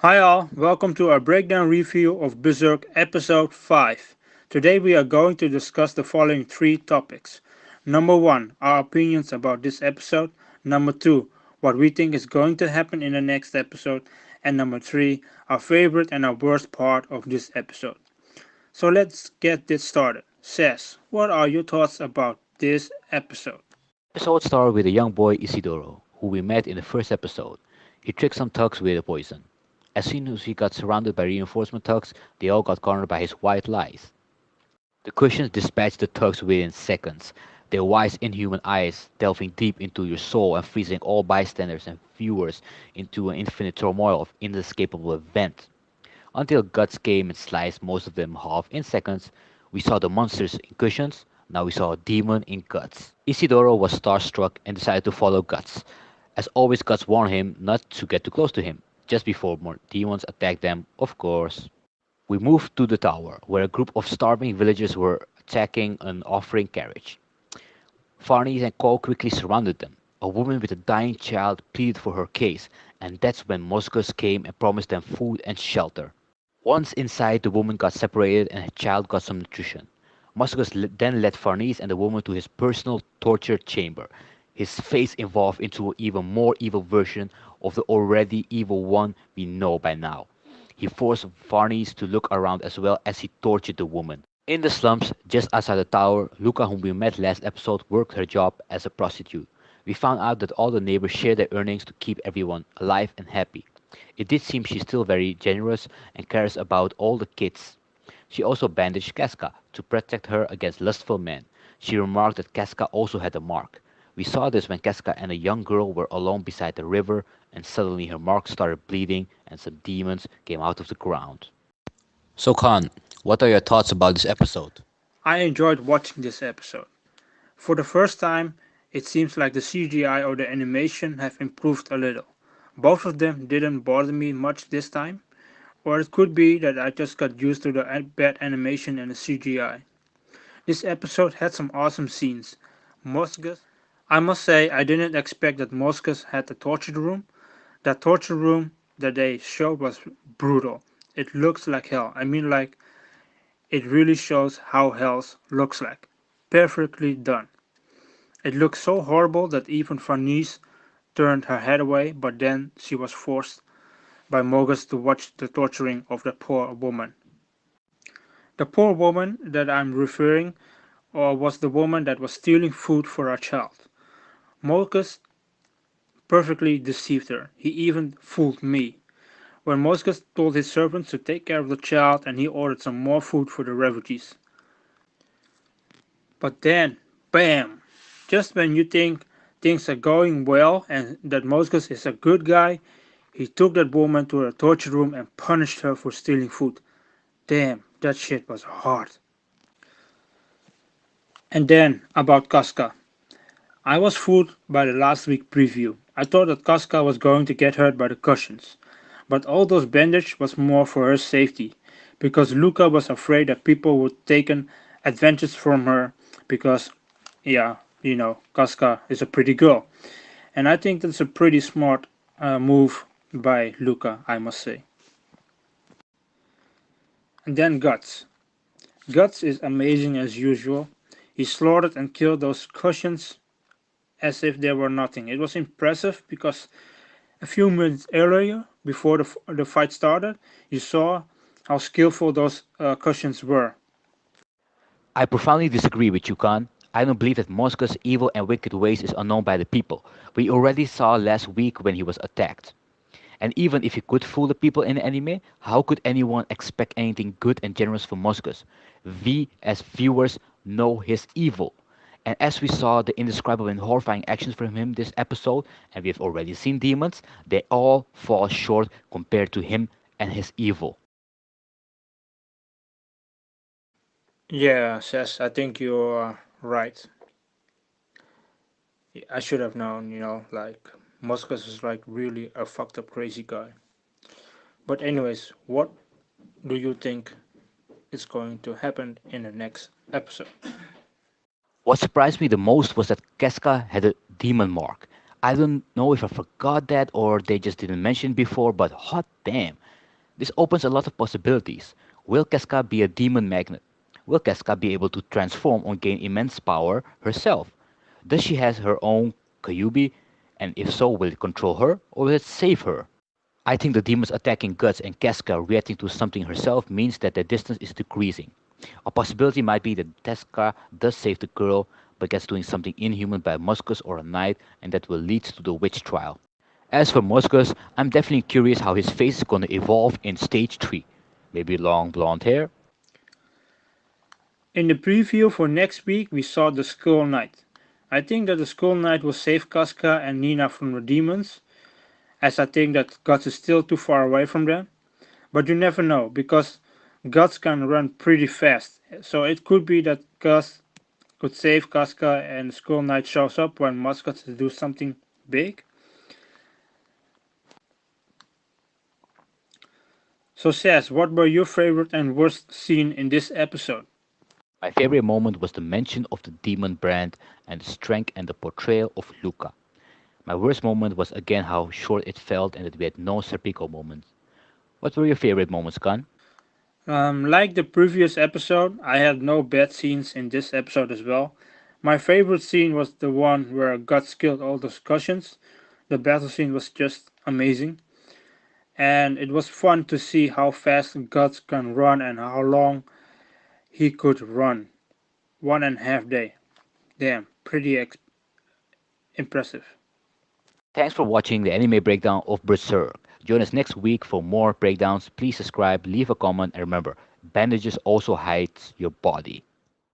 Hi all, welcome to our breakdown review of Berserk episode 5. Today we are going to discuss the following three topics. Number 1, our opinions about this episode. Number 2, what we think is going to happen in the next episode. And number 3, our favorite and our worst part of this episode. So let's get this started. Says, what are your thoughts about this episode? Episode started with a young boy Isidoro, who we met in the first episode. He tricked some thugs with a poison. As soon as he got surrounded by reinforcement thugs, they all got cornered by his white lies. The Christians dispatched the thugs within seconds, their wise inhuman eyes delving deep into your soul and freezing all bystanders and viewers into an infinite turmoil of inescapable event. Until Guts came and sliced most of them half in seconds, we saw the monsters in cushions, now we saw a demon in Guts. Isidoro was starstruck and decided to follow Guts. As always, Guts warned him not to get too close to him, just before more demons attacked them, of course. We moved to the tower, where a group of starving villagers were attacking an offering carriage. Farnese and Cole quickly surrounded them. A woman with a dying child pleaded for her case, and that's when Moscus came and promised them food and shelter. Once inside, the woman got separated and her child got some nutrition. Moscus then led Farnese and the woman to his personal torture chamber. His face evolved into an even more evil version of the already evil one we know by now. He forced Farnese to look around as well as he tortured the woman. In the slums, just outside the tower, Luca, whom we met last episode, worked her job as a prostitute. We found out that all the neighbors share their earnings to keep everyone alive and happy. It did seem she's still very generous and cares about all the kids. She also bandaged Casca to protect her against lustful men. She remarked that Casca also had a mark. We saw this when Casca and a young girl were alone beside the river, and suddenly her mark started bleeding and some demons came out of the ground. So, Khan, what are your thoughts about this episode? I enjoyed watching this episode. For the first time, it seems like the CGI or the animation have improved a little. Both of them didn't bother me much this time, or it could be that I just got used to the bad animation and the CGI. This episode had some awesome scenes. Moscus, I must say I didn't expect that Moscus had a torture room. That torture room that they showed was brutal. It looks like hell. I mean, like, it really shows how hell looks like. Perfectly done. It looked so horrible that even Farnese turned her head away, but then she was forced by Mogus to watch the torturing of the poor woman. The poor woman that I'm referring was the woman that was stealing food for her child. Mogus perfectly deceived her. He even fooled me. When Mogus told his servants to take care of the child and he ordered some more food for the refugees. But then, bam! Just when you think things are going well and that Mogus is a good guy, he took that woman to a torture room and punished her for stealing food. Damn, that shit was hard. And then, about Casca. I was fooled by the last week preview. I thought that Casca was going to get hurt by the cushions. But all those bandages was more for her safety. Because Luca was afraid that people would take advantage from her. Because, yeah, Casca is a pretty girl. And I think that's a pretty smart move by Luca, I must say. And then Guts. Guts is amazing as usual. He slaughtered and killed those cushions as if they were nothing. It was impressive because a few minutes earlier, before the fight started, you saw how skillful those cushions were. I profoundly disagree with you, Khan. I don't believe that Moscow's evil and wicked ways is unknown by the people. We already saw last week when he was attacked. And even if he could fool the people in the anime, how could anyone expect anything good and generous from Moscus? We, as viewers, know his evil. And as we saw the indescribable and horrifying actions from him this episode, and we've already seen demons, they all fall short compared to him and his evil. Yeah, Sess, I think you're right. I should have known, like, Moscas is like really a fucked up crazy guy. But anyways, what do you think is going to happen in the next episode? What surprised me the most was that Casca had a demon mark. I don't know if I forgot that or they just didn't mention before, but hot damn. This opens a lot of possibilities. Will Casca be a demon magnet? Will Casca be able to transform or gain immense power herself? Does she have her own Kyuubi? And if so, will it control her or will it save her? I think the demons attacking Guts and Casca reacting to something herself means that the distance is decreasing. A possibility might be that Casca does save the girl, but gets doing something inhuman by Muscus or a knight, and that will lead to the witch trial. As for Muscus, I'm definitely curious how his face is gonna evolve in stage 3. Maybe long blonde hair? In the preview for next week, we saw the Skull Knight. I think that the Skull Knight will save Casca and Nina from the demons, as I think that Guts is still too far away from them. But you never know, because Guts can run pretty fast. So it could be that Guts could save Casca and Skull Knight shows up when Muscus do something big. So Saz, what were your favorite and worst scene in this episode? My favorite moment was the mention of the demon brand and the strength and the portrayal of Luca. My worst moment was again how short it felt and that we had no Serpico moments. What were your favorite moments, Khan? Like the previous episode, I had no bad scenes in this episode as well. My favorite scene was the one where Guts killed all the Scotians. The battle scene was just amazing. And it was fun to see how fast Guts can run and how long he could run. 1.5 day. Damn, pretty impressive. Thanks for watching the anime breakdown of Berserk. Join us next week for more breakdowns. Please subscribe, leave a comment, and remember, bandages also hides your body.